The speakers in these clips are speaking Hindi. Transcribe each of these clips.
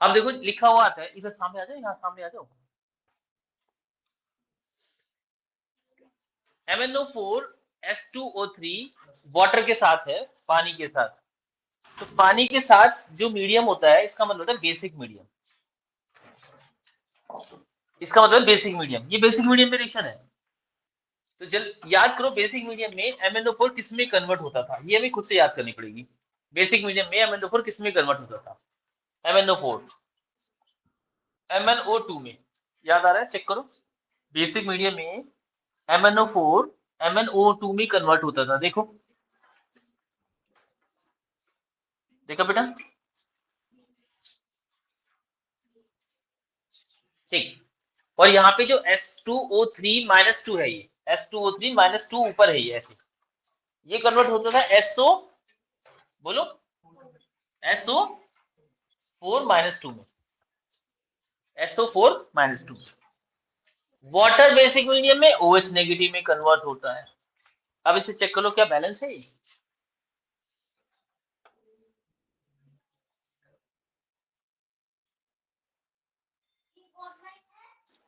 अब देखो लिखा हुआ आता है, इधर सामने आ जाओ, यहाँ सामने आ जाओ। MnO4 H2O3 वाटर के साथ है, पानी के साथ। तो पानी के साथ जो मीडियम होता है, इसका मतलब होता है बेसिक मीडियम। इसका मतलब बेसिक मीडियम, ये बेसिक मीडियम में रिएक्शन है। तो जल याद करो बेसिक मीडियम में MnO4 किस में कन्वर्ट होता था, ये हमें खुद से याद करनी पड़ेगी। बेसिक मीडियम में MnO4 किस में कन्वर्ट होता था? MnO4 MnO2 में। याद आ रहा है? चेक करो। बेसिक मीडियम में MnO4 MnO2 में कन्वर्ट होता था। देखो, देखा बेटा? ठीक। और यहाँ पे जो H2O3-2 है, ये H2O3-2 ऊपर है, ये ऐसे ये कन्वर्ट होता था SO, बोलो, SO4-2 में, SO4-2। वाटर बेसिक मीडियम में OH नेगेटिव में कन्वर्ट होता है। अब इसे चेक कर लो, क्या बैलेंस है?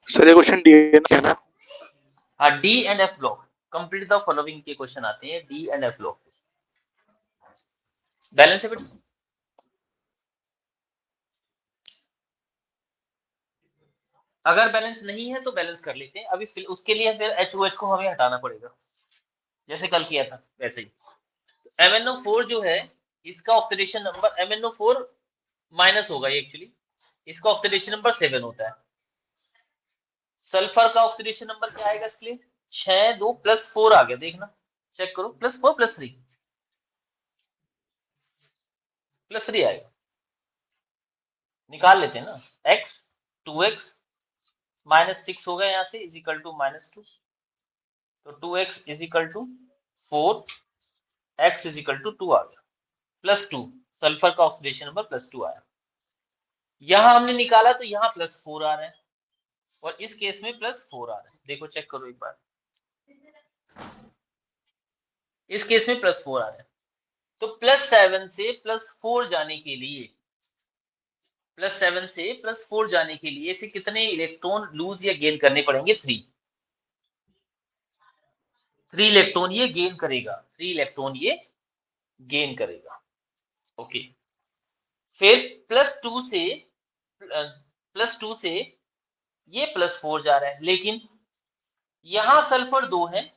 सर ये क्वेश्चन डी है ना? हाँ, D and F block. Complete the following के क्वेश्चन आते हैं D and F block. Balance है बेटा? अगर बैलेंस नहीं है तो बैलेंस कर लेते हैं अभी, उसके लिए फिर HOH को हमें हटाना पड़ेगा, जैसे कल किया था वैसे ही। MnO4 जो है, इसका ऑक्सीडेशन नंबर MnO4 माइनस होगा ये एक्चुअली, इसका ऑक्सीडेशन नंबर 7 होता है। सल्फर का ऑक्सीडेशन नंबर क्या आएगा इसके लिए? 6 2 +4 आ गया, देखना चेक करो, +4 +3 +3 आएगा, निकाल लेते हैं ना। x 2x -6 होगा यहाँ से, इज इक्वल टू -2, तो 2x is equal to 4, x is equal to 2 आ गया, +2। सल्फर का ऑक्सीडेशन नंबर +2 आया। यहां हमने निकाला तो यहाँ +4 आ रहा है, और इस केस में +4 आ रहा है। देखो चेक करो एक बार, इस केस में +4 आ रहा है। तो +7 से +4 जाने के लिए, +7 से +4 जाने के लिए इसे कितने इलेक्ट्रॉन लूज या गेन करने पड़ेंगे? 3 इलेक्ट्रॉन ये गेन करेगा, 3 इलेक्ट्रॉन ये गेन करेगा। ओके, फिर +2 से ये +4 जा रहा है, लेकिन यहां सल्फर 2 है,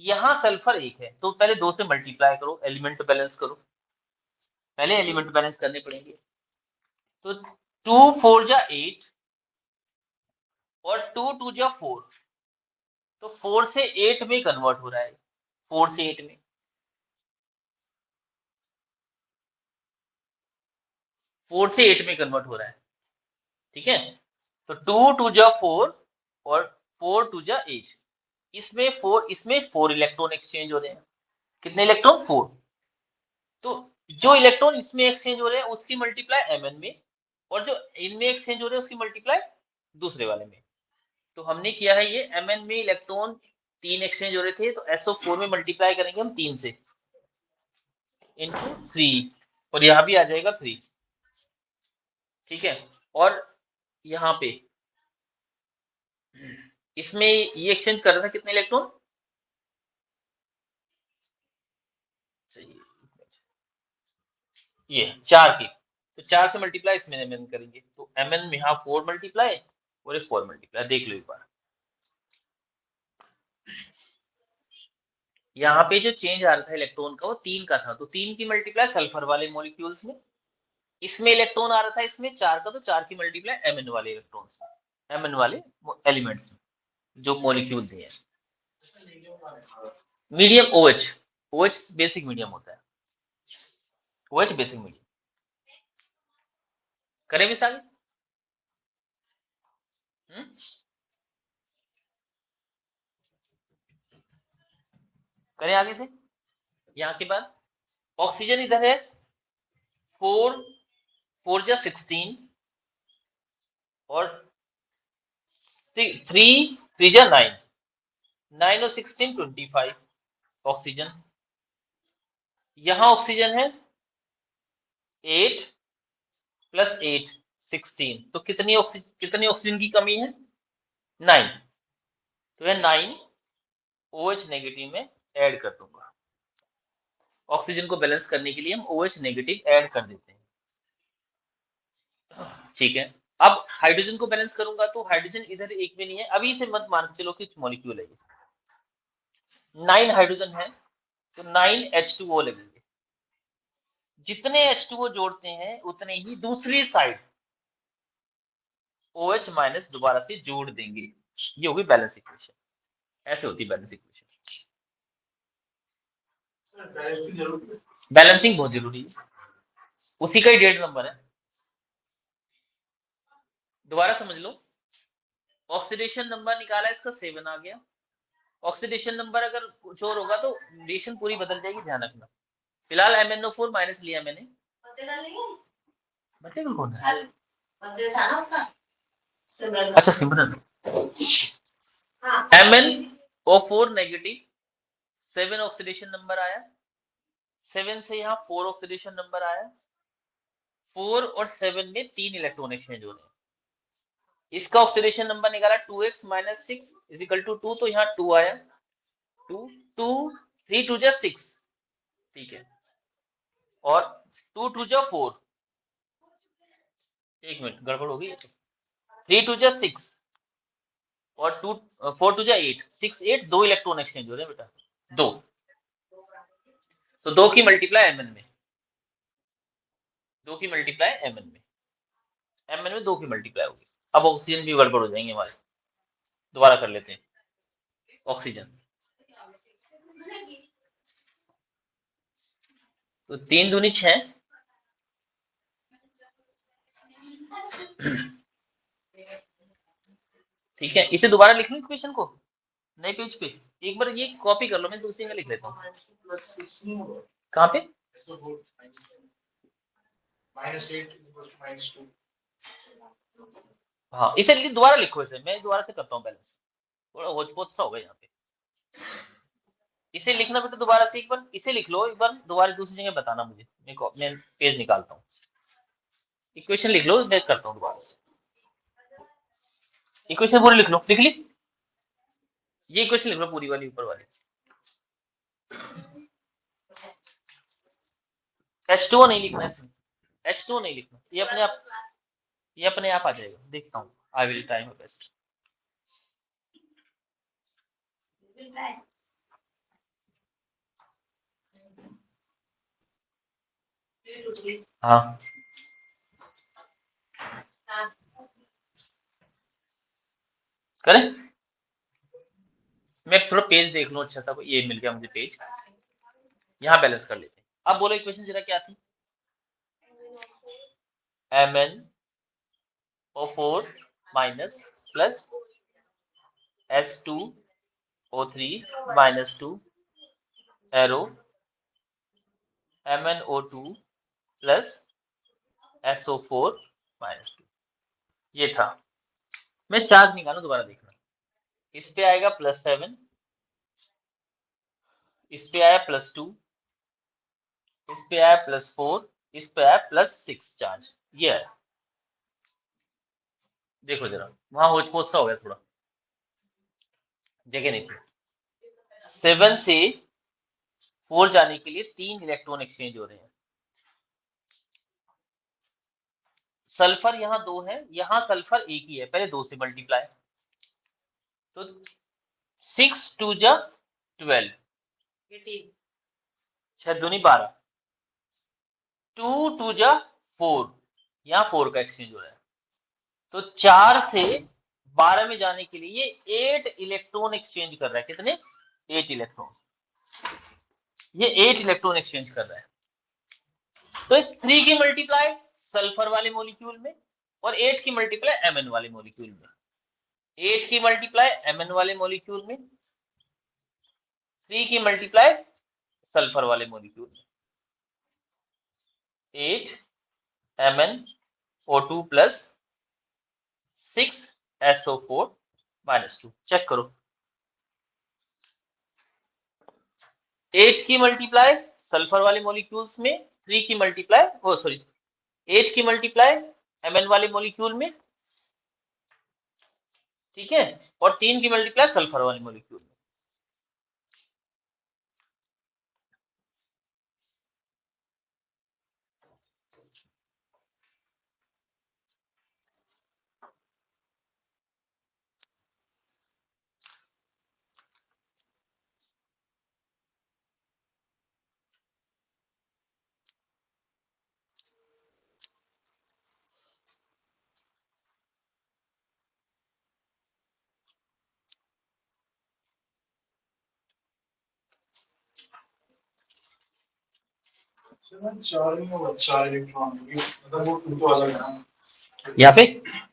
यहां सल्फर 1 है, तो पहले 2 से मल्टीप्लाई करो, एलिमेंट बैलेंस करो, पहले एलिमेंट बैलेंस करने पड़ेंगे। तो 2 4 जा 8 और 2 2 जा 4, तो 4 से 8 में कन्वर्ट हो रहा है, 4 से 8 में, 4 से 8 में कन्वर्ट हो रहा है। ठीक है, तो 2 2 जा 4 और 4 2 जा 8, इसमें 4 इलेक्ट्रॉन एक्सचेंज हो रहे हैं। कितने इलेक्ट्रॉन? 4। तो जो इलेक्ट्रॉन इसमें एक्सचेंज हो रहे हैं उसकी मल्टीप्लाई Mn में, और जो इनमें एक्सचेंज हो रहे हैं उसकी मल्टीप्लाई दूसरे वाले में। तो हमने किया है ये, Mn में इलेक्ट्रॉन 3 एक्सचेंज हो रहे थे, तो SO4 में मल्टीप्लाई करेंगे हम 3 से, इंटू 3, और यहाँ भी आ जाएगा 3। ठीक है, और यहाँ पे इसमें ये एक्सचेंज कर रहा था कितने इलेक्ट्रॉन? ये 4 की, तो 4 से मल्टीप्लाई इसमें Mn करेंगे, तो Mn में यहाँ 4 मल्टीप्लाई और 4 मल्टीप्लाई, देख लो एक बार। यहाँ पे जो चेंज आ रहा था इलेक्ट्रॉन का वो 3 का था, तो 3 की मल्टीप्लाई सल्फर वाले मॉलिक्यूल्स में, इसमें इलेक्ट्रॉन आ रहा था इसमें 4 का, तो 4 की मल्टीप्लाई Mn वाले इलेक्ट्रॉन्स में, Mn वाले एलिमेंट्स में, जो मॉलिक्यूल्स हैं। मीडियम OH बेसिक मीडियम होता है, OH बेसिक मीडियम। करें मिसाल? करें आगे से? यहाँ के बाद ऑक्सीजन इधर है, 4 4 जा 16 और 3 3 जा 9, 9 और 16 25 ऑक्सीजन। यहाँ ऑक्सीजन है 8 + 8 16, तो कितनी ऑक्सीजन की कमी है? 9। तो ये 9 OH नेगेटिव में ऐड कर दूंगा। ऑक्सीजन को बैलेंस करने के लिए हम OH नेगेटिव ऐड कर देते हैं, ठीक है। अब हाइड्रोजन को बैलेंस करूंगा तो हाइड्रोजन इधर एक में नहीं है, अभी से मत मान के चलो कि मॉलिक्यूल है ये। 9 हाइड्रोजन है तो 9 H2O लगेंगे। जितने H2O जोड़ते हैं उतने ही दूसरी साइड OH माइनस दोबारा से जोड़ देंगे। ये होगी बैलेंस इक्वेशन। ऐसे होती बैलेंस इक्वेशन। बैलेंसिंग बहुत जरूरी है, उसी का ही डेट नंबर है। दोबारा समझ लो, ऑक्सीडेशन नंबर निकाला, इसका 7 आ गया। ऑक्सीडेशन नंबर अगर कुछ और होगा तो रिएक्शन पूरी बदल जाएगी, ध्यान रखना। फिलहाल MnO4 माइनस लिया मैंने। बटेगा कौन है? अच्छा सिमरन। MnO4 नेगेटिव, 7 ऑक्सीडेशन नंबर आया। 7 से यहाँ 4 ऑक्सीडेशन नंबर आया। 4 और 7 में 3 इलेक्ट्रॉन एक्सचेंज हो रहे हैं। इसका ऑक्सीडेशन नंबर निकाला 2x minus 6 is equal to 2, तो यहाँ 2 आया। 2 2 3 2 जा 6, ठीक है। और 2 2 जा 4, एक मिनट गड़बड़ हो गई। 3 2 जा 6 और 2 4 2 जा 8, 6 8, 2 इलेक्ट्रॉन एक्सचेंज हो रहे हैं बेटा, 2। तो 2 की मल्टीप्लाई Mn में, 2 की मल्टीप्लाई Mn में, Mn में 2 की मल्टीप्लाई होगी। अब ऑक्सीजन भी गड़बड़ हो जाएंगे हमारे, दोबारा कर लेते हैं। ऑक्सीजन तो 3 दूनी 6, ठीक है। इसे दोबारा लिख लूं इक्वेशन को नए पेज पे, एक बार ये कॉपी कर लो, मैं दूसरी में लिख लेता हूँ। कहाँ पे? हाँ, इसे दोबारा लिखो, इसे मैं दोबारा से करता हूँ बैलेंस, थोड़ा होच-पोच सा होगा यहाँ पे। इसे लिखना बेटा दोबारा से, एक बार इसे लिख लो, एक बार दोबारा दूसरी जगह बताना मुझे, मैं पेज निकालता हूँ। इक्वेशन लिख लो, मैं करता हूँ दोबारा से। इक्वेशन पूरी लिख लो, लिख ली? ये इक्वेशन लिख लो पूरी वाली, ऊपर वाली। H2O नहीं लिखना इसमें, H2O नहीं लिखना, ये अपने आप आ जाएगा, देखता हूँ। I will try my best. हाँ करें, मैं थोड़ा पेज देख लूं अच्छा सा, ये मिल गया मुझे पेज, यहाँ बैलेंस कर लेते हैं। अब बोलो इक्वेशन जरा क्या थी? MnO4 minus plus S2O3 minus 2 arrow MnO2 plus SO4 minus 2, ये था। मैं चार्ज निकालू, दोबारा देखना। इस पे आएगा +7, इस पे आया +2, इस पे आया +4, इस पे आया +6 चार्ज, ये है। देखो जरा, वहां होच पोच सा हो गया थोड़ा, जगह नहीं थी। 7 से 4 जाने के लिए 3 इलेक्ट्रॉन एक्सचेंज हो रहे हैं। सल्फर यहाँ 2 है, यहाँ सल्फर एक ही है, पहले 2 से मल्टीप्लाई, तो 6 2 जा 12, 6 दूनी 12, 2 2 जा 4, यहाँ 4 का एक्सचेंज हो रहा है। तो 4 से 12 में जाने के लिए ये 8 इलेक्ट्रॉन एक्सचेंज कर रहा है। कितने? 8 इलेक्ट्रॉन, ये 8 इलेक्ट्रॉन एक्सचेंज कर रहा है। तो इस 3 की मल्टीप्लाई सल्फर वाले मॉलिक्यूल में और 8 की मल्टीप्लाई Mn वाले मॉलिक्यूल में, 8 की मल्टीप्लाई Mn वाले मॉलिक्यूल में, 3 की मल्टीप्लाई सल्फर वाले मॉलिक्यूल में। 8 MnO2 plus 6 SO4 minus 2, check करो। 8 की मल्टीप्लाई सल्फर वाले मॉलिक्यूल्स में, 3 की मल्टीप्लाई 8 की मल्टीप्लाई Mn वाले मॉलिक्यूल में, ठीक है, और 3 की मल्टीप्लाई सल्फर वाले मॉलिक्यूल में। चार इलेक्ट्रॉन मतलब वो टू तो अलग है ना, यहाँ पे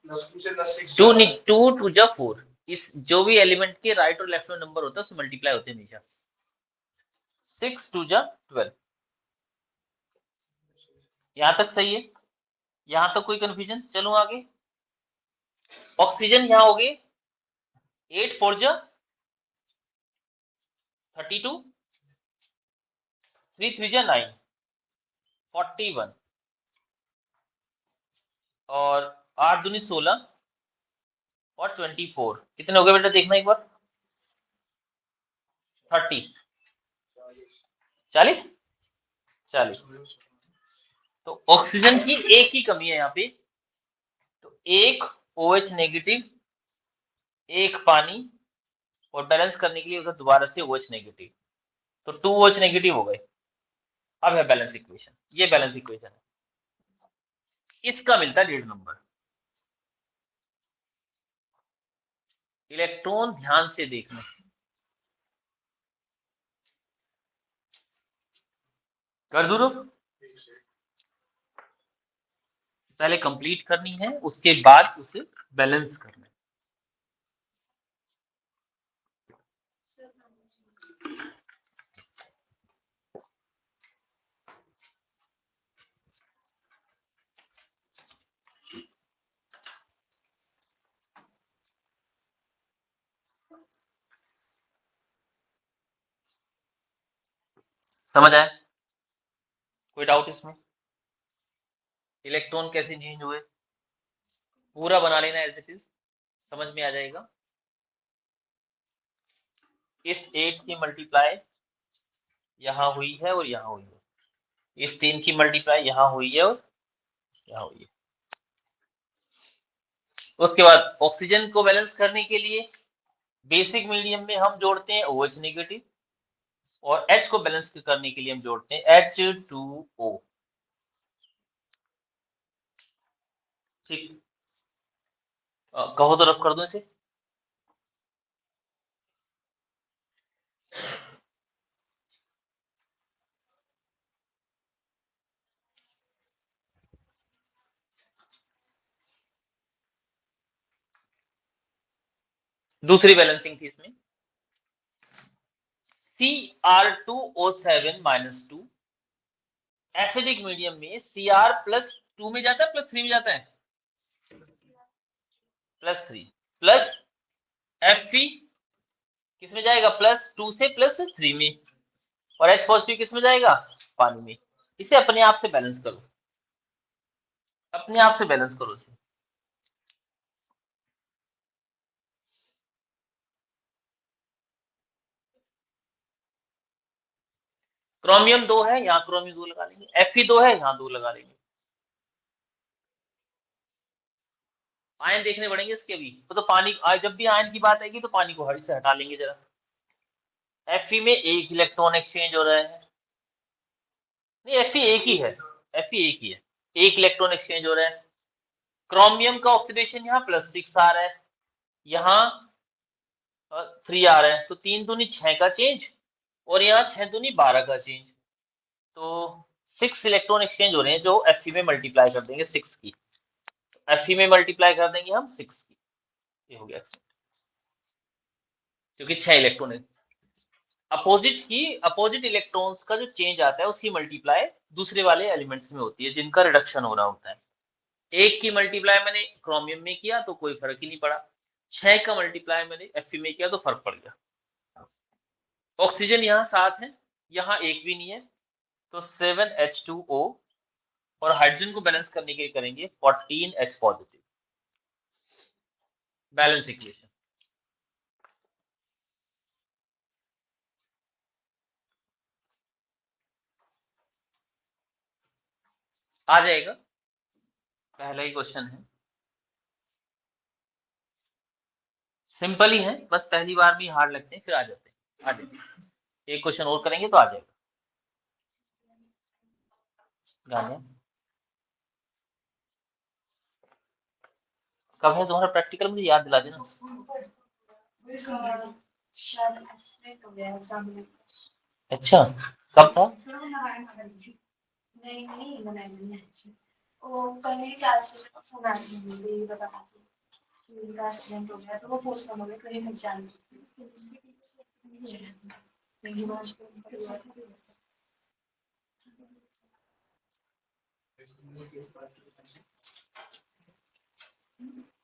+2 से टू नहीं, 2 टू जा 4, इस जो भी एलिमेंट के राइट और लेफ्ट में नंबर होता है उससे मल्टीप्लाई होते हैं हमेशा। 6 टू जा 12, यहाँ तक सही है, यहाँ तक कोई कंफ्यूजन? चलो आगे। ऑक्सीजन यहाँ हो गए 8 4 जा 32, 3 3 जा 9 41, और 8 दूनी 16 और 24, कितने हो गए बेटा देखना एक बार। 30 40 40। तो ऑक्सीजन की एक ही कमी है यहाँ पे, तो एक OH नेगेटिव, एक पानी, और बैलेंस करने के लिए अगर दोबारा से OH नेगेटिव, तो 2 OH नेगेटिव हो गए। अब है बैलेंस इक्वेशन, ये बैलेंस इक्वेशन है, इसका मिलता है 1.5 नंबर। इलेक्ट्रॉन ध्यान से देखना, कर दूं पहले कंप्लीट करनी है, उसके बाद उसे बैलेंस करना है। समझ आया? कोई डाउट इसमें? इलेक्ट्रॉन कैसे चेंज हुए पूरा बना लेना एज इट इज, समझ में आ जाएगा। इस 8 की मल्टीप्लाई यहाँ हुई है और यहाँ हुई है, इस 3 की मल्टीप्लाई यहाँ हुई है और यहाँ हुई है। उसके बाद ऑक्सीजन को बैलेंस करने के लिए बेसिक मीडियम में हम जोड़ते हैं OH नेगेटिव, और H को बैलेंस करने के लिए हम जोड़ते हैं H2O। ठीक, कहो तो रफ कर दो इसे। दूसरी बैलेंसिंग थी इसमें Cr2O7-2, एसिडिक मीडियम में Cr+2 में जाता है +3 में जाता है, +3 प्लस Fe किस में जाएगा, +2 से +3 में, और H पॉजिटिव किस में जाएगा, पानी में। इसे अपने आप से बैलेंस करो, अपने आप से बैलेंस करो इसे। क्रोमियम 2 है, यहाँ क्रोमियम 2 लगा लेंगे, Fe2 है, यहाँ 2 लगा लेंगे। आयन देखने पड़ेंगे इसके भी, तो पानी जब भी आयन की बात आएगी तो पानी को हरी से हटा लेंगे जरा। Fe में एक इलेक्ट्रॉन एक्सचेंज हो रहा है, नहीं Fe एक ही है, Fe एक ही है, एक इलेक्ट्रॉन एक्सचेंज हो रहा है। क्रोमियम का ऑक्सीडेशन यहाँ +6 आ रहा है, यहाँ 3 आ रहा है, तो 3 दूनी 6 का चेंज, और यहाँ 6 दूनी 12 का चेंज, तो 6 इलेक्ट्रॉन एक्सचेंज हो रहे हैं जो Fe में मल्टीप्लाई कर देंगे 6 की, Fe में मल्टीप्लाई कर देंगे हम 6 की, ये हो गया, क्योंकि 6 इलेक्ट्रॉन है। अपोजिट इलेक्ट्रॉन्स का जो चेंज आता है उसकी मल्टीप्लाई दूसरे वाले एलिमेंट्स में होती है जिनका रिडक्शन हो रहा होता है। एक की मल्टीप्लाई मैंने क्रोमियम में किया तो कोई फर्क ही नहीं पड़ा, 6 का मल्टीप्लाई मैंने Fe में किया तो फर्क पड़ गया। ऑक्सीजन यहाँ 7 है, यहाँ एक भी नहीं है, तो 7H2O और हाइड्रोजन को बैलेंस करने के लिए करेंगे 14H पॉजिटिव, बैलेंस इक्वेशन। आ जाएगा, पहला ही क्वेश्चन है, सिंपल ही है, बस पहली बार भी हार्ड लगते हैं, फिर आ जाते हैं। आ जाएगा, एक क्वेश्चन और करेंगे तो आ जाएगा। गाने कब है तुम्हारा प्रैक्टिकल, मुझे याद दिला देना। अच्छा, कब था? वो कल मेरी क्लास में फोन आ गई बता का एक्सीडेंट हो गया तो वो पोस्टपोन हो गया, कहीं मत जाना।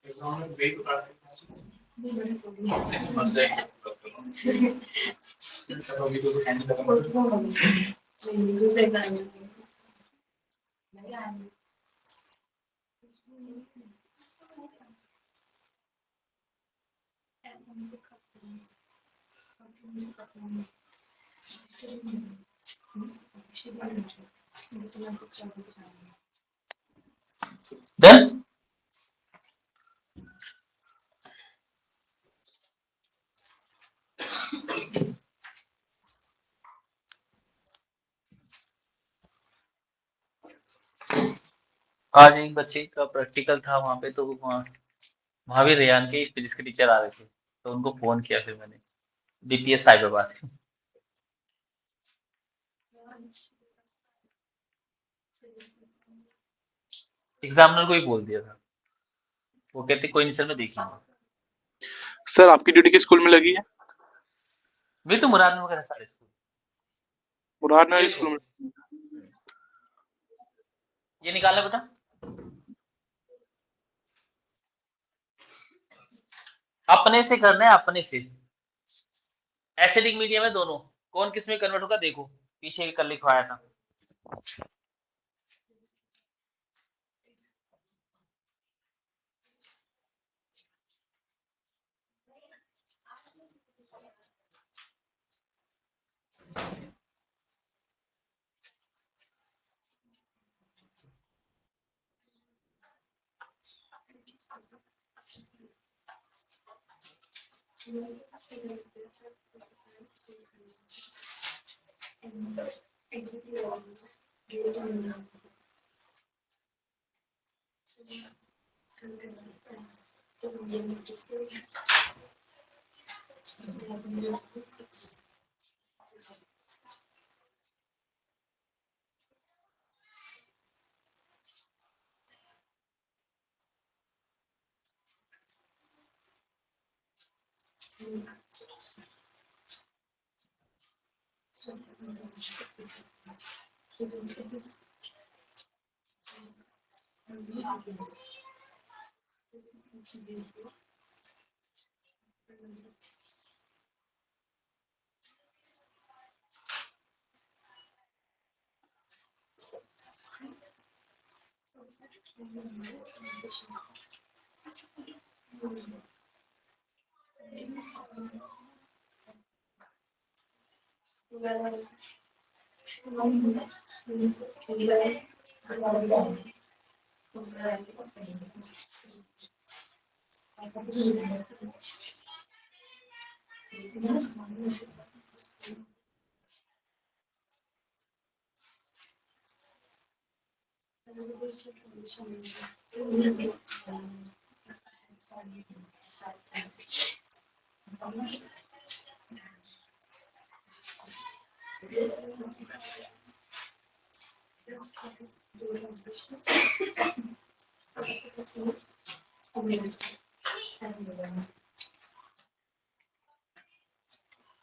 एग्जाम में गई तो काट सब अभी तो हैंडल डन। आज एक बच्चे का प्रैक्टिकल था वहां पे, तो वहां भी रेयान के फिजिक्स के टीचर आ रहे थे, तो उनको फोन किया फिर मैंने, डीपीएस साइबराबाद के। एग्जामिनर को ही बोल दिया था, वो कहते कोई नहीं सर, मैं देख लूंगा। सर आपकी ड्यूटी किस स्कूल में लगी है? वे तो मुराद वगैरह सारे स्कूल, मुरादनगर स्कूल में। ये निकालना बेटा। अपने से करना है, अपने से। एसिडिक मीडियम है दोनों, कौन किस में कन्वर्ट होगा देखो, पीछे कल लिखवाया था।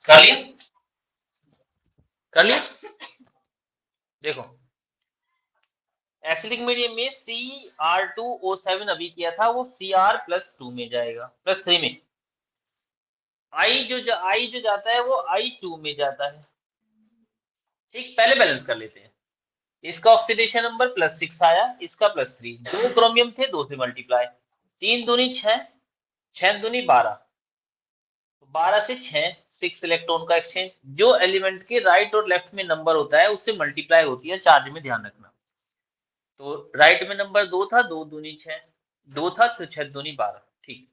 कर लिया, कर लिया। देखो एसिडिक मीडियम में Cr2O7 अभी किया था, वो Cr+2 में जाएगा, +3 में। I जो जाता है वो I2 में जाता है। ठीक, पहले बैलेंस कर लेते हैं। इसका ऑक्सीडेशन नंबर +6 आया, इसका +3, 2 क्रोमियम थे, 2 से मल्टीप्लाई, 3 दूनी 6, 6 दूनी 12, 12 से 6 इलेक्ट्रॉन का एक्सचेंज। जो एलिमेंट के राइट और लेफ्ट में नंबर होता है उससे मल्टीप्लाई होती है चार्ज में, ध्यान रखना। तो राइट में नंबर 2 था, 2 दूनी 6, 2 था तो 6 दूनी 12, ठीक।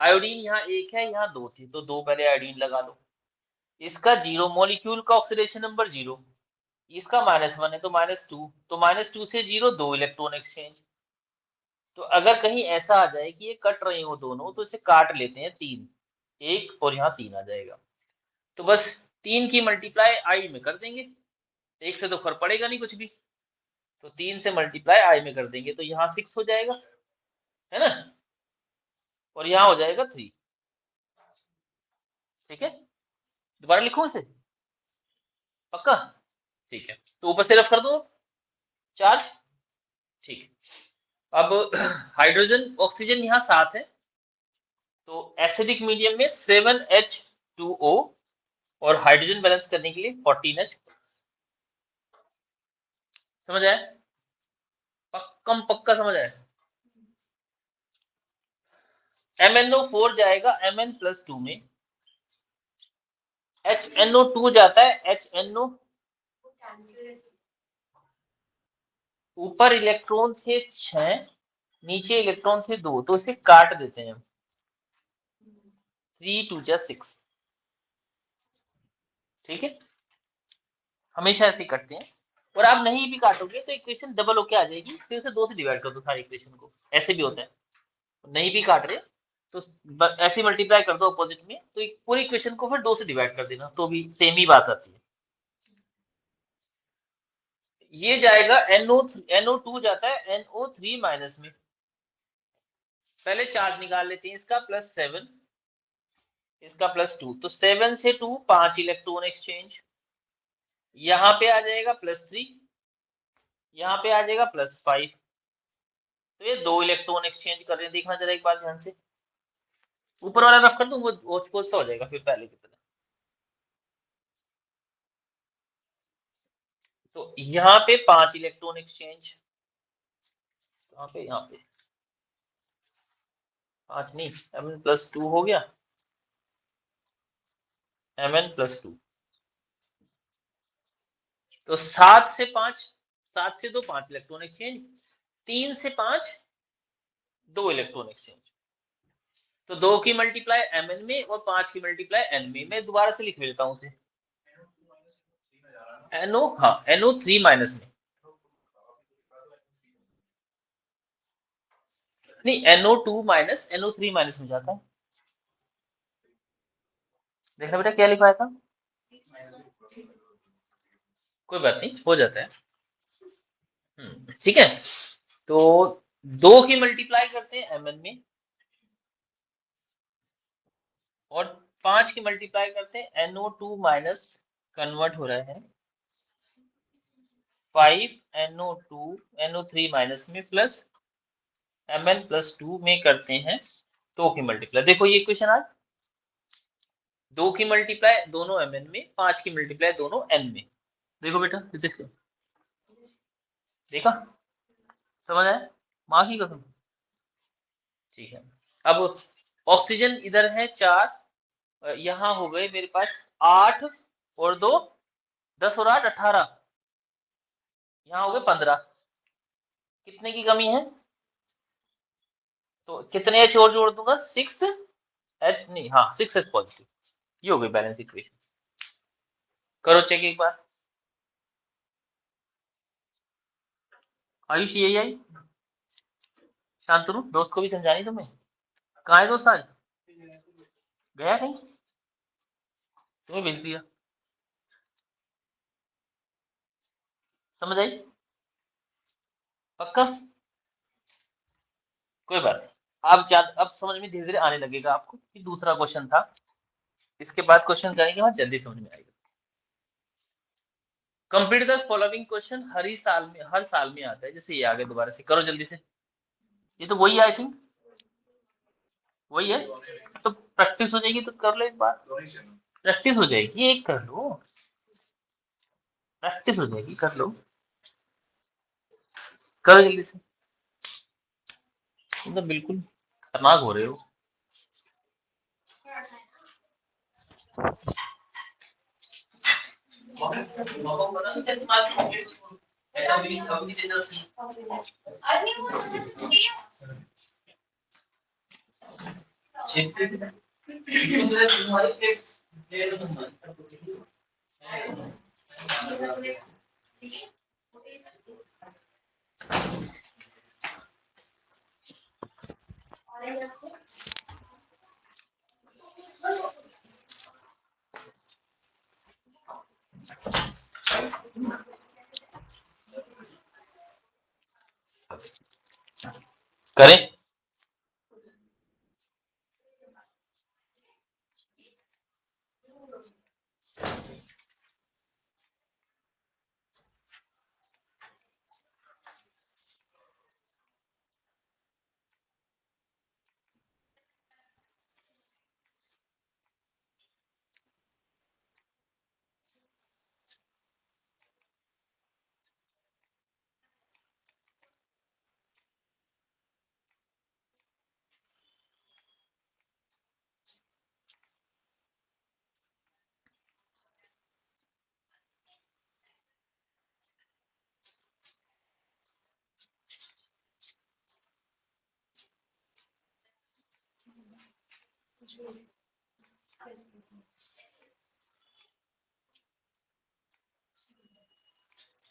आयोडीन यहाँ 1 है, यहाँ 2 थी, तो 2 पहले आयोडीन लगा लो। इसका 0 मॉलिक्यूल का ऑक्सीडेशन नंबर 0, इसका -1 है तो -2, तो -2 से 0, 2 इलेक्ट्रॉन एक्सचेंज। तो अगर कहीं ऐसा आ जाए कि ये कट रहे हो दोनों, तो इसे काट लेते हैं 3, 1 और यहाँ 3 आ जाएगा। तो बस 3 की मल्टीप्लाई आई में कर देंगे, 1 से तो फर्क पड़ेगा नहीं कुछ भी, तो 3 से मल्टीप्लाई आई में कर देंगे, तो यहाँ 6 हो जाएगा, है ना, और यहाँ हो जाएगा 3। ठीक है, दोबारा लिखूं इसे, पक्का, ठीक है। तो ऊपर से रफ कर दो चार्ज, ठीक है। अब हाइड्रोजन ऑक्सीजन यहाँ 7 है, तो एसिडिक मीडियम में 7H2O और हाइड्रोजन बैलेंस करने के लिए 14H। समझ आया, पक्का समझ आया। MnO4 जाएगा Mn+2 में, HNO2 जाता है HNO, ऊपर इलेक्ट्रॉन थे 6, नीचे इलेक्ट्रॉन थे 2, तो इसे काट देते हैं, 3 2 जा 6, ठीक है, हमेशा ऐसे करते हैं। और आप नहीं भी काटोगे तो इक्वेशन डबल होके आ जाएगी, फिर उसे 2 से डिवाइड कर दो सारी इक्वेशन को, ऐसे भी होता है। नहीं भी काट रहे तो ऐसे मल्टीप्लाई कर दो अपोजिट में, तो पूरी इक्वेशन को फिर 2 से डिवाइड कर देना, तो भी सेम ही बात आती है। ये जाएगा NO2 जाता है NO3- में, पहले चार्ज निकाल लेते हैं, इसका +7, इसका +2, तो 7 से 2 5 इलेक्ट्रॉन एक्सचेंज, यहाँ पे आ जाएगा +3, यहाँ पे आ जाएगा +5, तो ये 2 इलेक्ट्रॉन एक्सचेंज कर रहे हैं, देखना जरा एक बार ध्यान से, ऊपर वाला रफ कर दूं, वो कुछ हो जाएगा फिर पहले की तरह। तो यहाँ पे 5 इलेक्ट्रॉन एक्सचेंज, यहाँ पे 5 नहीं, Mn+2 हो गया, Mn+2, तो 7 से 5, 7 से 2 5 इलेक्ट्रॉन एक्सचेंज, 3 से 5 2 इलेक्ट्रॉन एक्सचेंज, तो 2 की मल्टीप्लाई Mn में और 5 की मल्टीप्लाई N में। मैं दोबारा से लिख लेता हूँ उसे, NO3- में, नहीं NO2- NO3- में जाता है, देखना बेटा क्या लिखा था, कोई बात नहीं, हो जाता है, ठीक है। तो 2 की मल्टीप्लाई करते हैं Mn में और 5 की मल्टीप्लाई करते हैं NO2- कन्वर्ट हो रहा है 5 NO3- में प्लस Mn+2 में करते हैं 2 की मल्टीप्लाई। देखो ये इक्वेशन आज 2 की मल्टीप्लाई दोनों Mn में, 5 की मल्टीप्लाई दोनों N में। देखो बेटा देखा, समझ आया, माँ की कसम, ठीक है। अब ऑक्सीजन इधर है 4, यहाँ हो गए मेरे पास 8 और 2 10 और 8 18, यहाँ हो गए 15, कितने की कमी है, तो कितने H और जोड़ दूंगा, 6H नहीं, हाँ 6H पॉजिटिव, ये हो गई बैलेंस इक्वेशन। करो चेक एक बार, आयुष यही आई, शांतनु दोस्त को भी समझानी तुम्हें, कहाँ है दोस्त आज, गया कहीं, तुम्हें भेज दिया, समझ आई, पक्का, कोई बात नहीं। अब समझ में धीरे धीरे आने लगेगा आपको कि दूसरा क्वेश्चन था, इसके बाद क्वेश्चन करेंगे वहां जल्दी समझ में आएगा। कंप्लीट द फॉलोइंग क्वेश्चन, हर साल में आता है, जैसे ये आगे दोबारा से करो जल्दी से, ये तो वही है, आई थिंक वही है, तो प्रैक्टिस हो जाएगी, तो कर लो एक बार, प्रैक्टिस हो जाएगी, एक कर लो, प्रैक्टिस हो जाएगी, कर लो। करो जल्दी से, तुम तो बिल्कुल खतरनाक हो रहे हो। करें?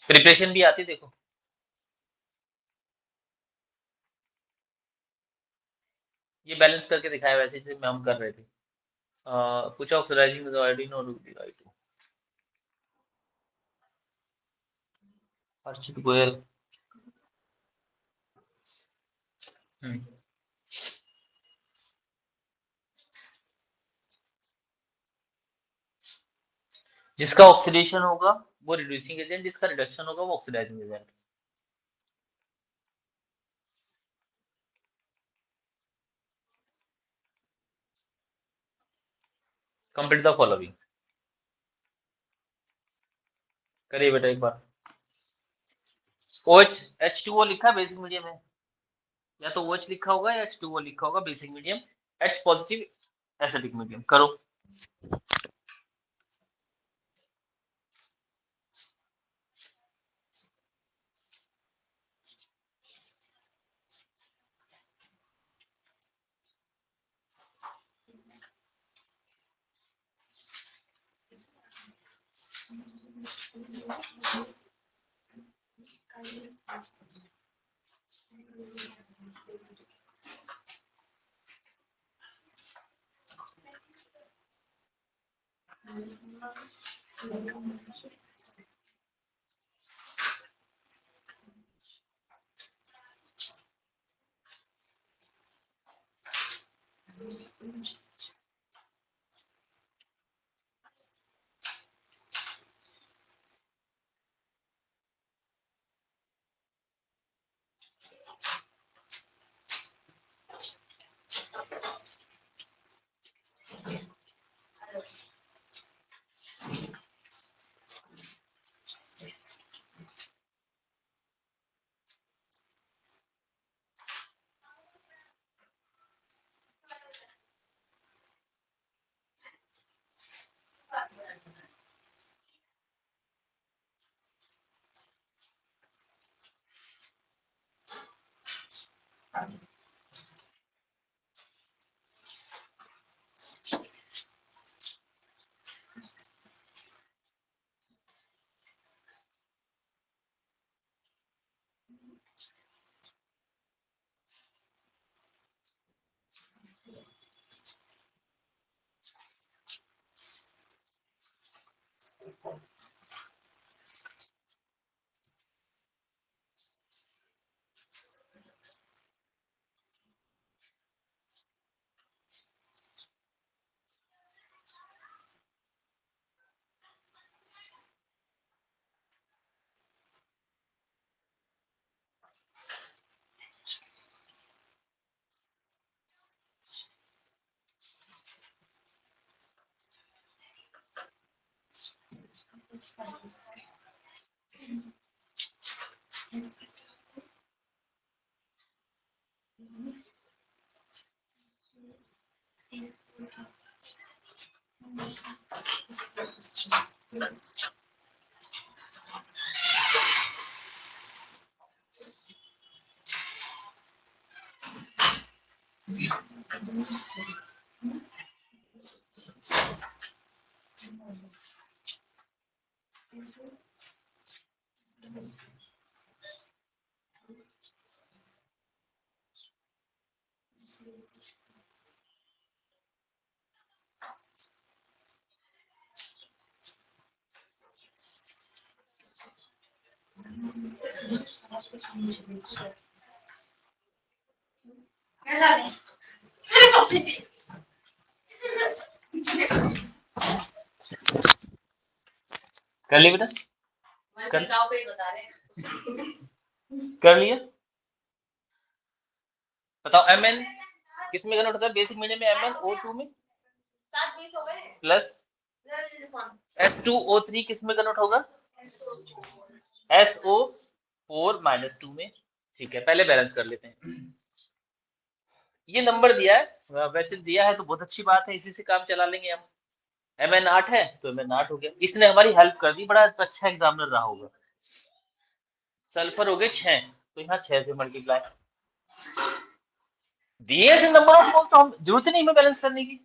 प्रिपरेशन भी आती देखो। ये बैलेंस करके दिखाया वैसे जैसे हम कर रहे थे। कुछ oxidising is already not right. Harshit Goyal. Hmm. जिसका ऑक्सीडेशन होगा वो रिड्यूसिंग एजेंट, जिसका रिडक्शन होगा वो oxidising agent. Complete the following. करिए बेटा एक बार। OH H2O लिखा है बेसिक मीडियम में, या तो OH लिखा होगा या H2O लिखा होगा basic medium, H positive acidic medium. करो। कर लिया बेटा? कर लिया? बताओ mn किस में कन्वर्ट होता है? बेसिक मीडियम में MnO2 में प्लस F2O3 किस में कन्वर्ट होगा? SO4 -2 में। ठीक है, पहले बैलेंस कर लेते हैं। ये नंबर दिया है, वैसे दिया है तो बहुत अच्छी बात है, इसी से काम चला लेंगे हम। Mn 8 है तो Mn 8 हो गया, इसने हमारी हेल्प कर दी, बड़ा अच्छा एग्जामिनर रहा होगा। सल्फर हो गए 6, तो यहाँ 6 से मल्टीप्लाई। दिए से नंबर ऑफ मोल्स, तो हम जरूरत नहीं हमें बैलेंस करने की।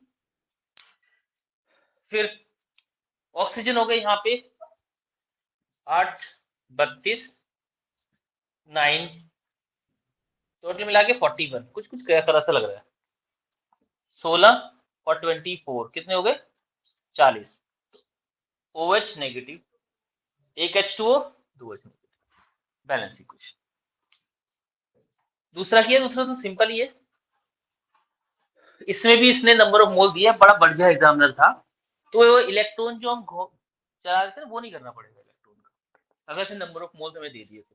फिर ऑक्सीजन हो गए यहाँ पे 8, 32, 9, टोटल मिला के 41, कुछ कुछ कैसा सा लग रहा है। 16 और 24 कितने हो गए? 40। OH नेगेटिव, एक H2O, 2H negative, balance equation. दूसरा किया, दूसरा तो सिंपल ही है, इसमें भी इसने नंबर ऑफ मोल दिया, बड़ा बढ़िया एग्जामिनर था। तो इलेक्ट्रॉन जो हम चला रहे थे वो नहीं करना पड़ेगा इलेक्ट्रॉन का, अगर से नंबर ऑफ मोल्स हमें दे दिए थे।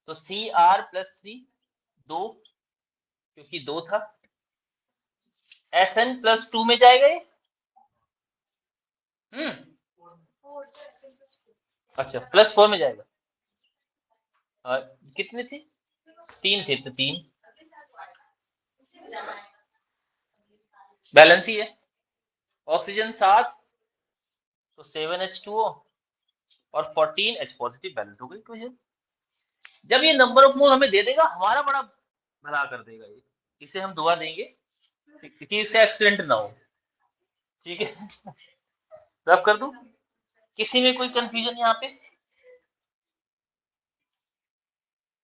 तो Cr+3 2, क्योंकि 2 था। Sn+2 में जाएगा ये। अच्छा, +4 में जाएगा। कितने थे? 3 थे, तो 3 बैलेंस ही है। ऑक्सीजन 7, तो 7H2O और 14H पॉजिटिव, बैलेंस हो गई इक्वेशन। जब ये नंबर ऑफ मोल हमें दे देगा, हमारा बड़ा भला कर देगा ये, इसे हम दुआ देंगे कि इसका एक्सीडेंट ना हो। ठीक है, रब कर दूं? किसी में कोई कंफ्यूजन यहाँ पे?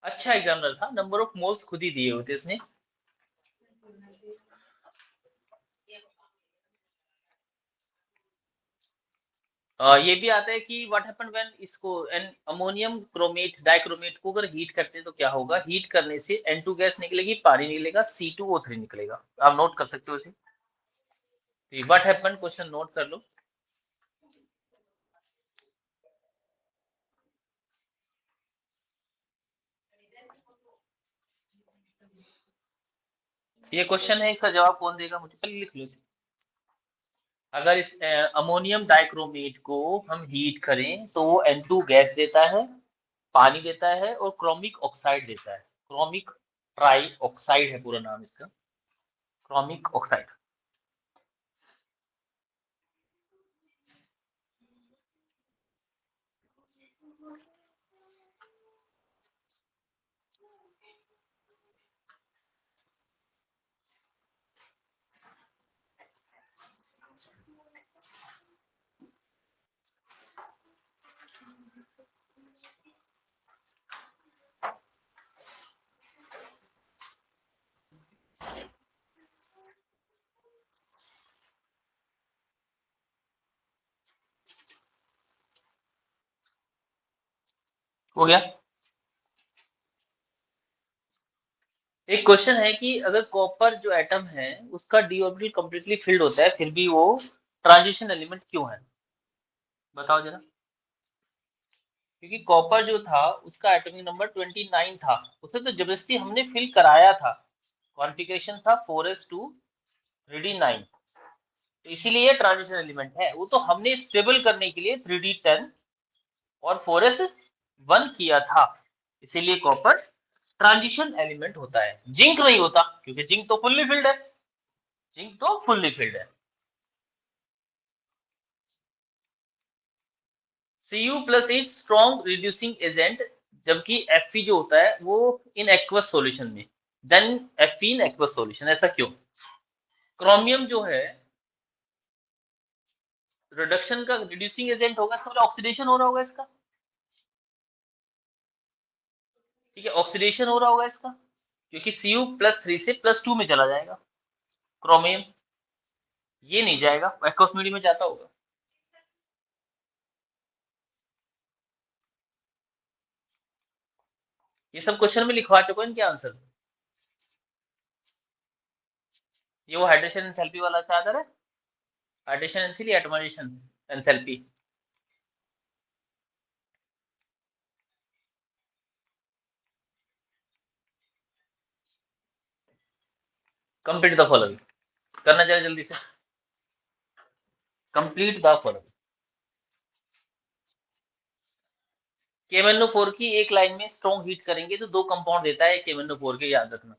अच्छा एग्जामिनर था, नंबर ऑफ मोल्स खुद ही दिए होते इसने। ये भी आता है कि व्हाट हैपन व्हेन इसको अमोनियम क्रोमेट डाइक्रोमेट को अगर हीट करते हैं तो क्या होगा? हीट करने से N2 गैस निकलेगी, पानी निकलेगा, C2O3 निकलेगा। आप नोट कर सकते हो इसे। व्हाट हैपन, क्वेश्चन नोट कर लो। ये क्वेश्चन है, इसका जवाब कौन देगा मुझे? पहले लिख लो इसे। अगर इस अमोनियम डाइक्रोमेट को हम हीट करें तो वो N2 गैस देता है, पानी देता है और क्रोमिक ऑक्साइड देता है। क्रोमिक ट्राई ऑक्साइड है पूरा नाम इसका, क्रोमिक ऑक्साइड। हो गया। एक क्वेश्चन है कि अगर कॉपर जो एटम है उसका डी ऑर्बिटल कंप्लीटली फिल्ड होता है, फिर भी वो ट्रांजिशन एलिमेंट क्यों है? बताओ जरा। क्योंकि कॉपर जो था उसका एटॉमिक नंबर 29 था, उसे तो जबरदस्ती हमने फिल कराया था। कॉन्फ़िगरेशन था 4s2 3d9, तो इसीलिए ट्रांजिशन एलिमेंट है। वो तो हमने स्टेबल करने के लिए 3d10 और 4s1 किया था, इसीलिए कॉपर ट्रांजिशन एलिमेंट होता है। जिंक नहीं होता, क्योंकि जिंक तो फुल्ली फिल्ड है। जिंक तो फुल्ली फिल्ड है। Cu plus is strong reducing agent, जबकि Fe जो होता है वो इन एक्वस सॉल्यूशन में, then Fe in aqueous solution. ऐसा क्यों? क्रोमियम जो है रिडक्शन का रिड्यूसिंग एजेंट होगा, इसका मतलब ऑक्सीडेशन हो रहा होगा इसका, ठीक है, ऑक्सीडेशन हो रहा होगा इसका, क्योंकि Cu प्लस 3 से प्लस 2 में चला जाएगा क्रोमियम, ये नहीं जाएगा, एक्वस मीडियम में जाता होगा। ये सब क्वेश्चन में लिखवा चुका हूं इनके आंसर। ये वो हाइड्रेशन एंथैल्पी वाला से आता है, hydration enthalpy, atomisation enthalpy. Complete the following करना जरा जल्दी से, कंप्लीट द फॉलोइंग। KMnO4 की एक लाइन में स्ट्रॉन्ग हीट करेंगे तो दो कंपाउंड देता है KMnO4 के, याद रखना।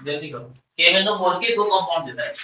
जल्दी करो, KMnO4 के दो कंपाउंड देता है।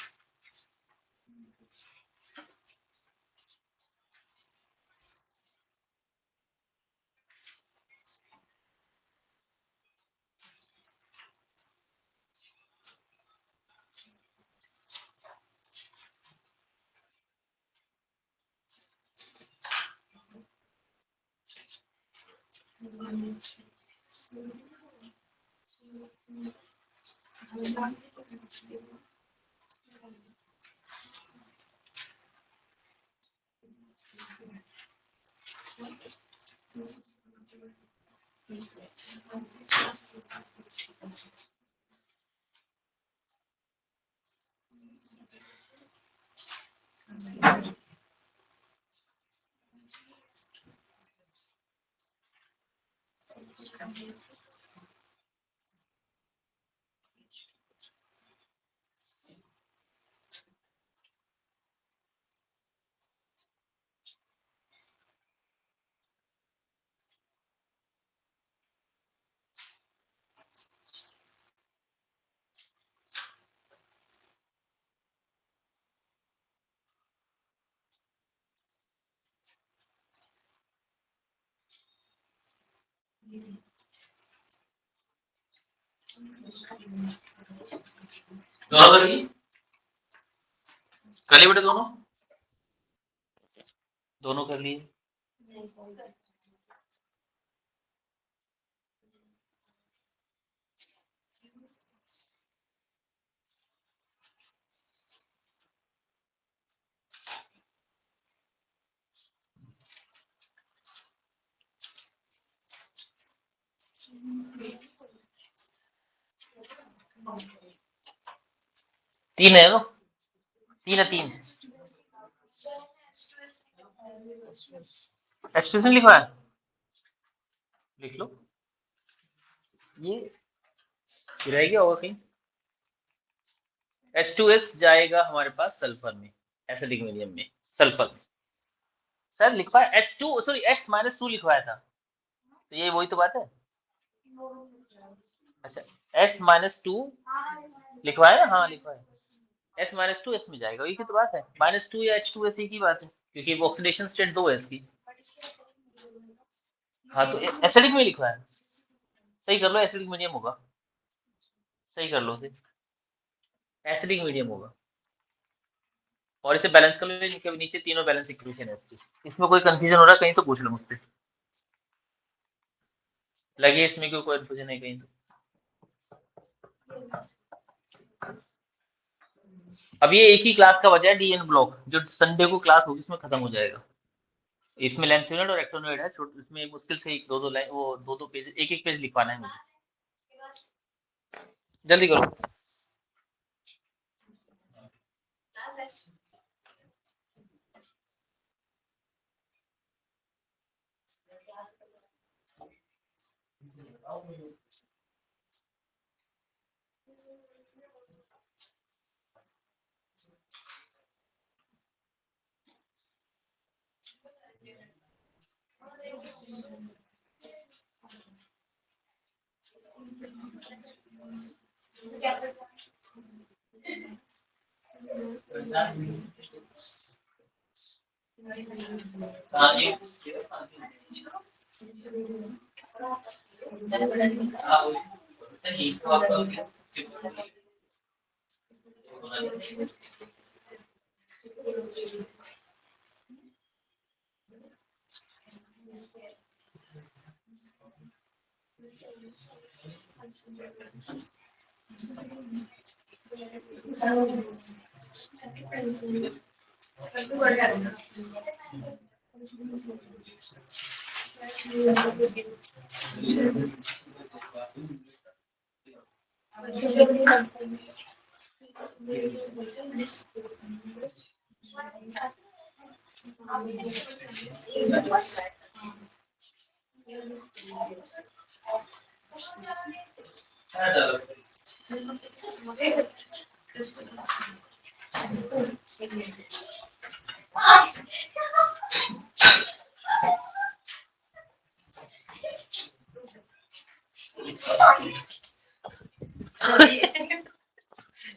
दोनों कर लिए, कर लिए बेटे, दोनों दोनों कर लिए। तीन है ना, तीन है, तीन एक्सप्रेशन लिखवा है, लिख लो, ये रह गया और कहीं। H2S जाएगा हमारे पास सल्फर में, एसिडिक मीडियम में, सल्फर में। सर लिखवाया H2, सॉरी X-2 लिखवाया था, तो ये वही तो बात है। अच्छा S-2 लिखवाया, हाँ लिखवाया, S-2 S में जाएगा, वही की तो बात है, -2 या H2S एक ही बात है, क्योंकि ऑक्सीडेशन स्टेट दो है इसकी। हाँ तो एसिडिक में लिखवाया, सही कर लो, एसिडिक मीडियम होगा, सही कर लो, एसिडिक मीडियम होगा। और इसे बैलेंस कर लो, क्योंकि नीचे तीनों बैलेंस इक्वेशन है इसकी, इसमें कोई कंफ्यूजन हो रहा है कहीं तो पूछ लो मुझसे, लगे इसमें कोई कंफ्यूजन है कहीं तो। अब ये एक ही क्लास का बचा है DN ब्लॉक, जो संडे को क्लास होगी उसमें खत्म हो जाएगा। इसमें लैंथोइड और एक्टिनोइड है, इसमें मुश्किल से एक दो दो लाइन, वो दो दो पेज, एक एक पेज लिखवाना है मुझे, जल्दी करो।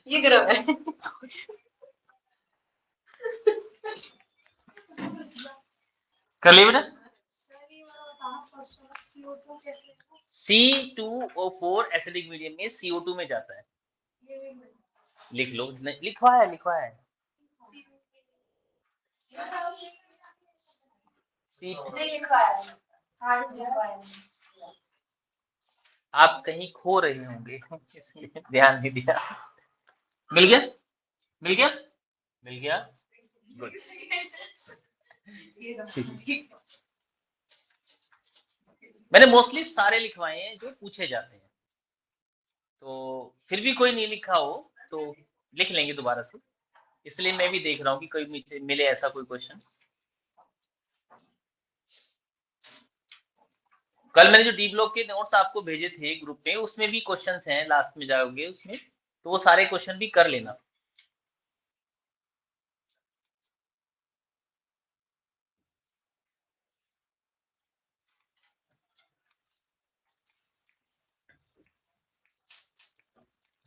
ये गरम है। कर लिए बेटा। C2O4 एसिडिक मीडियम में CO2 में जाता है। लिख लो, लिखवा है आप कहीं खो रहे होंगे इसलिए ध्यान नहीं दिया। मिल गया गुड। मैंने मोस्टली सारे लिखवाए हैं जो पूछे जाते हैं, तो फिर भी कोई नहीं लिखा हो तो लिख लेंगे दोबारा से, इसलिए मैं भी देख रहा हूँ कि कोई मिले ऐसा कोई क्वेश्चन। कल मैंने जो डी ब्लॉक के नोट्स आपको भेजे थे ग्रुप पे, उसमें भी क्वेश्चंस हैं, लास्ट में जाओगे उसमें तो वो सारे क्वेश्चन भी कर लेना।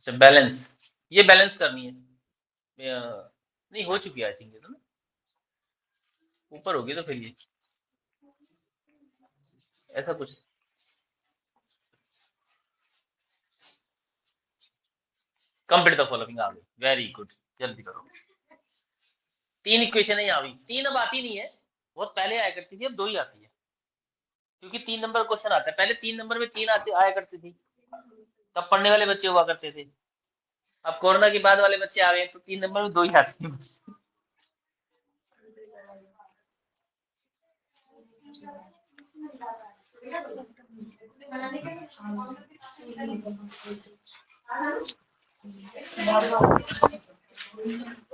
बैलेंस, ये बैलेंस करनी है, नहीं हो चुकी है आई थिंक, ये तो ना ऊपर होगी तो फिर ये ऐसा कुछ। कंप्लीट द फॉलोइंग आ गई, वेरी गुड, जल्दी करो। 3 इक्वेशन है आ गई, 3 अब आती नहीं है, बहुत पहले आया करती थी, अब 2 ही आती है, क्योंकि 3 नंबर क्वेश्चन आता है। पहले 3 नंबर में 3 आते आया करती थी, तब पढ़ने वाले बच्चे हुआ करते थे। अब कोरोना के बाद वाले बच्चे आ गए तो 3 नंबर में 2 ही आते हैं बस।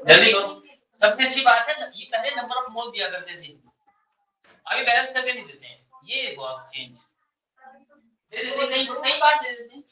जल्दी करो, सबसे अच्छी बात है ये पहले नंबर ऑफ मोल दिया करते थे, अभी बैलेंस करके नहीं देते हैं, ये देखो आप चेंज दे देते, कई बार दे देते हैं।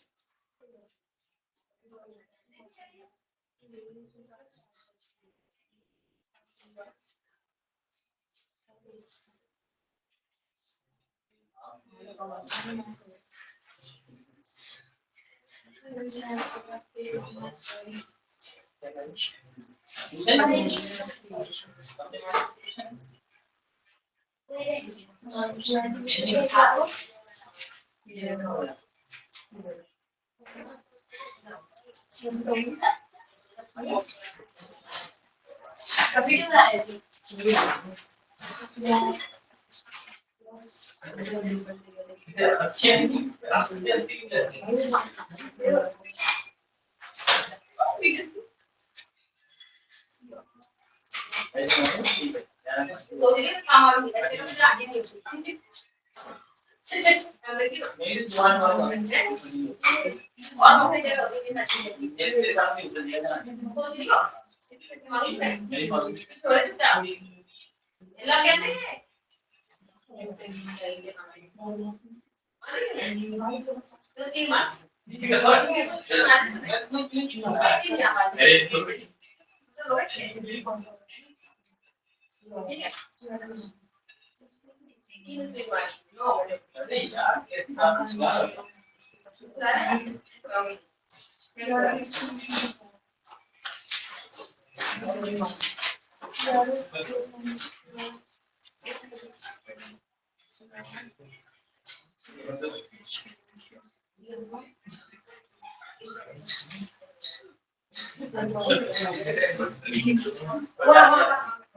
अरे यार कैसी बात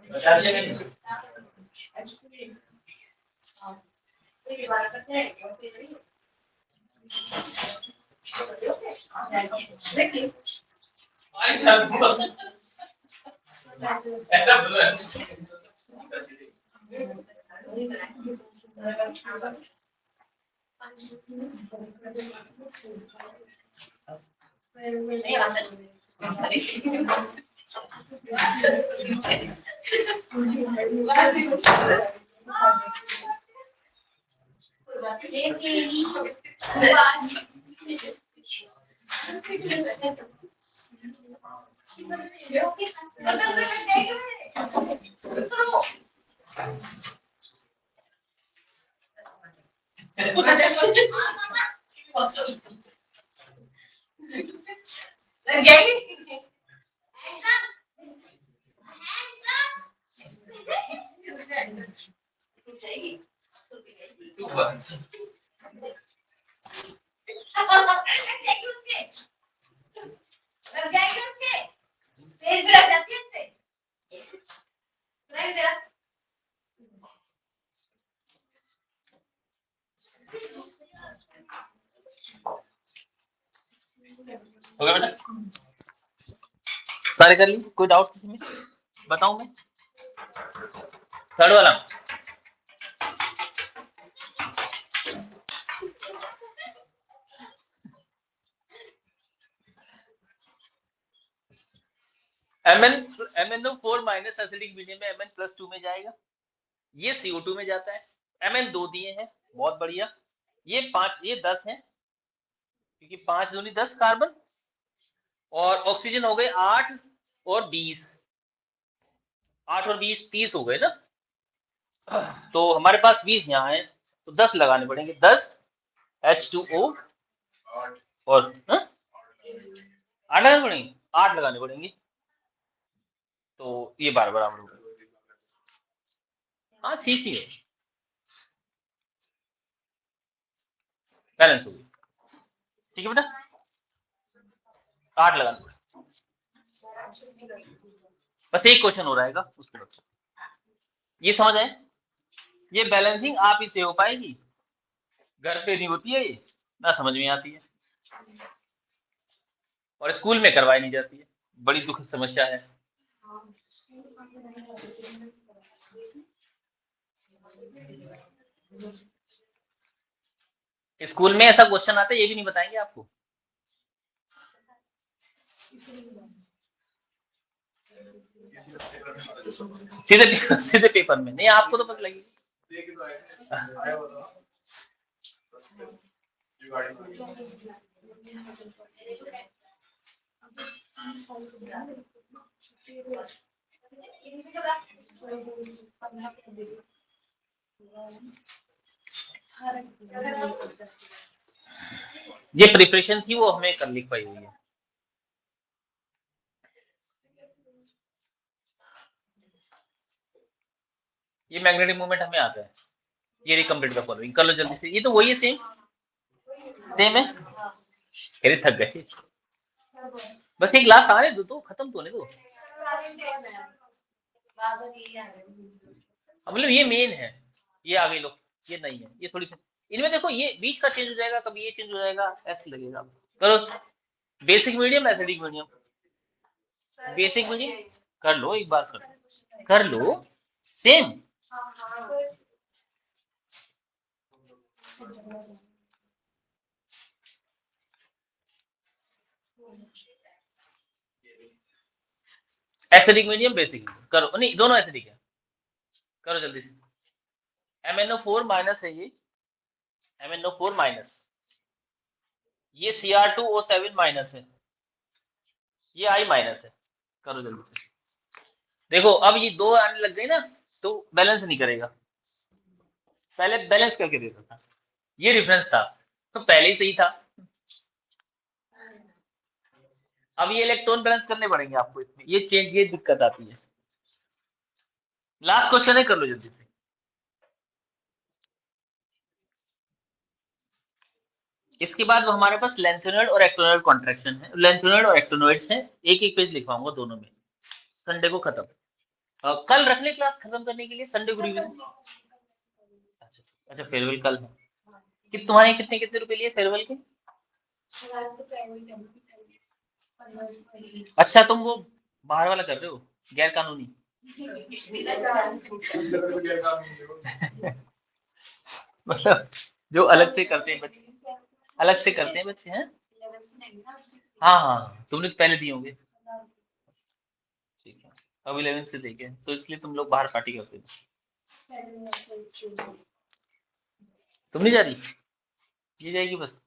बता दिया मैंने। ऐसा बोलो हो गया बेटा, सारे कर ली, कोई डाउट किसी में? बताऊं मैं? थर्ड वाला MnO4 माइनस एसिडिक मीडियम में Mn+2 में जाएगा, ये CO2 में जाता है। Mn 2 दिए हैं, बहुत बढ़िया। ये 5, ये 10 है, क्योंकि 5 दूनी 10 कार्बन, और ऑक्सीजन हो गए 8 और 20, 8 और 20 30 हो गए ना, तो हमारे पास 20 यहाँ है, तो 10 लगाने पड़ेंगे, 10 H2O और 8 लगाने पड़ेंगे, 8 लगाने पड़ेंगे, तो ये बार बराबर हो गया। हाँ ठीक ही है, बैलेंस हो गई, ठीक है बेटा, 8 लगाने पड़ेंगे। बस एक क्वेश्चन हो रहेगा उसके बाद, ये समझ आए? ये बैलेंसिंग आप ही से हो पाएगी, घर पे नहीं होती है ये, ना समझ में आती है, और स्कूल में करवाई नहीं जाती है, बड़ी दुखद समस्या है। स्कूल में ऐसा क्वेश्चन आता है, ये भी नहीं बताएंगे आपको। सीधे पेपर में नहीं, आपको तो पता लगी। ये प्रिपरेशन थी, वो हमें कर लिख पाई हुई है। ये मैग्नेटिक मूवमेंट हमें आता है, ये रिकम्प्लीट द फॉलोइंग कर लो जल्दी से, ये तो वही है, सेम है, कह रहे थक गए, बस एक ग्लास आने दो तो खत्म तो होने दो। मतलब ये मेन है, ये आ गई लो, ये नहीं है, ये थोड़ी सी इनमें देखो, ये बीच का चेंज हो जाएगा, कभी ये चेंज हो जाएगा, ऐसे लगेगा। करो basic medium acidic medium, basic medium कर लो, एक बार कर लो, सेम एसिडिक मीडियम बेसिक करो, नहीं दोनों एसिडिक है, करो जल्दी से। MnO4 माइनस है ये, MnO4 माइनस, ये Cr2O7 माइनस है, ये I माइनस है, करो जल्दी से। देखो अब ये दो आने लग गए ना, तो बैलेंस नहीं करेगा, पहले बैलेंस करके देता था, ये डिफरेंस था, तो पहले ही सही था। अब ये इलेक्ट्रॉन बैलेंस करने पड़ेंगे आपको, इसमें ये चेंज, ये दिक्कत आती है। लास्ट क्वेश्चन है, कर लो जल्दी से। इसके बाद हमारे पास लेंथेनॉइड और एक्टिनॉइड कॉन्ट्रैक्शन है, लेंथेनॉइड और एक्टिनॉइड्स हैं, एक एक पेज लिखवाऊंगा दोनों में, संडे को खत्म। कल रख ले क्लास खत्म करने के लिए, संडे को रिवीजन। अच्छा फेयरवेल कल है, कि तुम्हारे कितने कितने रुपए लिए फेयरवेल के? अच्छा तुम वो बाहर वाला कर रहे हो, गैर कानूनी। मतलब जो अलग से करते हैं बच्चे, अलग से करते हैं बच्चे हैं। हाँ हाँ तुमने पहले दिए होंगे, ठीक है। अब 11 से देखे तो इसलिए तुम लोग बाहर पार्टी करते हो। तुम नहीं जा रही? ये जाएगी बस।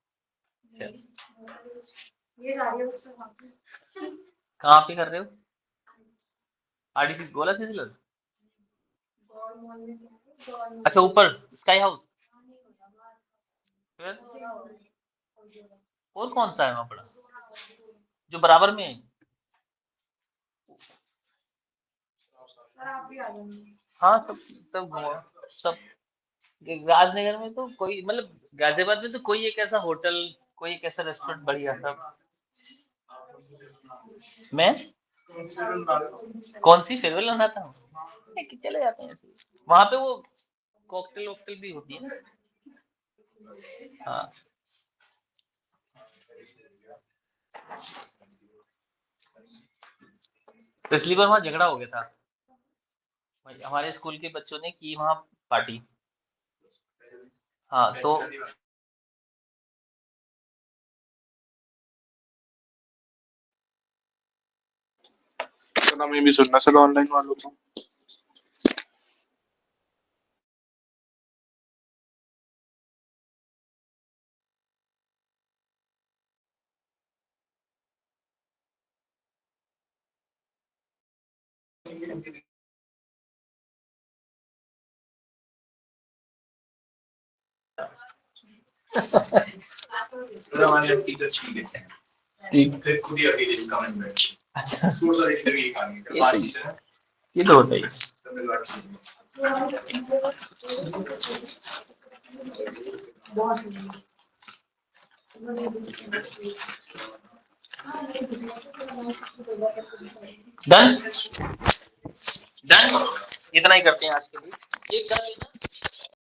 कहाँ पे कर रहे हो? आरडीसी गोला सिलर। अच्छा ऊपर स्काई हाउस। और कौन सा है वहाँ पड़ा जो बराबर में है? हाँ सब घुमा सब। राजनगर में तो कोई, मतलब गाजियाबाद में तो कोई एक ऐसा होटल, कोई एक ऐसा रेस्टोरेंट बढ़िया सब। मैं कौन सी फेयरवेल मनाता हूँ, चले जाते हैं वहां पे, वो कॉकटेल वॉकटेल भी होती है ना। हाँ पिछली बार वहां झगड़ा हो गया था, हमारे स्कूल के बच्चों ने की वहां पार्टी। हाँ तो तो मैं भी सुनना चलो ऑनलाइन वालों को। हमारे टीचर छीन लेते हैं, ठीक, फिर खुद ही अकेले कमेंट में। अच्छा स्कूल और इंटरव्यू की कहानी है, बात टीचर है, ये तो होता ही है। तमिलनाडु में। डन डन, इतना ही करते हैं आज के लिए। एक कर लेना।